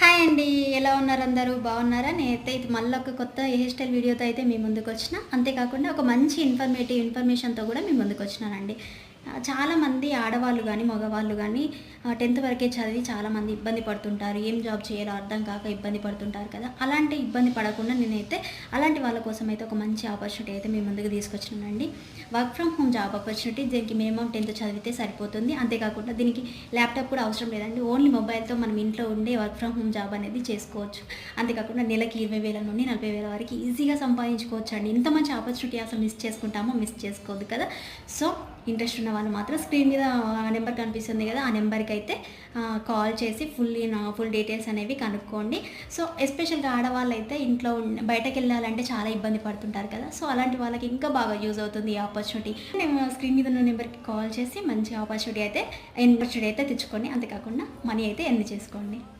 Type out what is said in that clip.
Hi అండి. ఎలా ఉన్నారు అందరూ? బాగున్నారా? నేనైతే ఇది మళ్ళీ ఒక కొత్త హెయిర్ స్టైల్ వీడియోతో అయితే మీ ముందుకొచ్చిన. అంతేకాకుండా ఒక మంచి ఇన్ఫర్మేషన్‌తో కూడా మీ ముందుకొచ్చినానండి. చాలామంది ఆడవాళ్ళు గానీ, మగవాళ్ళు గానీ 10థ్ వరకే చదివి చాలామంది ఇబ్బంది పడుతుంటారు. ఏం జాబ్ చేయాలో అర్థం కాక ఇబ్బంది పడుతుంటారు కదా! అలాంటి ఇబ్బంది పడకుండా నేనైతే అలాంటి వాళ్ళ కోసం అయితే ఒక మంచి ఆపర్చునిటీ అయితే మీ ముందుకు తీసుకొచ్చినానండి. Work from home job opportunity. దీనికి మినిమమ్ 10థ్ చదివితే సరిపోతుంది. అంతేకాకుండా దీనికి ల్యాప్‌టాప్ కూడా అవసరం లేదండి. ఓన్లీ మొబైల్‌తో మనం ఇంట్లో ఉండే వర్క్ ఫ్రమ్ హోమ్ జాబ్ అనేది చేసుకోవచ్చు. అంతేకాకుండా నెలకి 20,000 నుండి 40,000 వరకు ఈజీగా సంపాదించుకోవచ్చండి. ఇంత మంచి ఆపర్చునిటీ అసలు మిస్ చేసుకుంటామో మిస్ చేసుకోవద్దు కదా! సో, ఇంట్రెస్ట్ ఉన్న వాళ్ళు మాత్రం స్క్రీన్ మీద నెంబర్ కనిపిస్తుంది కదా! ఆ నెంబర్‌కైతే కాల్ చేసి ఫుల్ డీటెయిల్స్ అనేవి కనుక్కోండి. సో, ఎస్పెషల్‌గా ఆడవాళ్ళైతే ఇంట్లో బయటకెళ్ళాలంటే చాలా ఇబ్బంది పడుతుంటారు కదా! సో, అలాంటి వాళ్ళకి ఇంకా బాగా యూజ్ అవుతుంది ఈ ఆపర్చునిటీ. నేను స్క్రీన్ మీద ఉన్న నెంబర్‌కి కాల్ చేసి మంచి ఆపర్చునిటీ అయితే తెచ్చుకోండి. అంతేకాకుండా మనీ అయితే ఎర్న్ చేసుకోండి.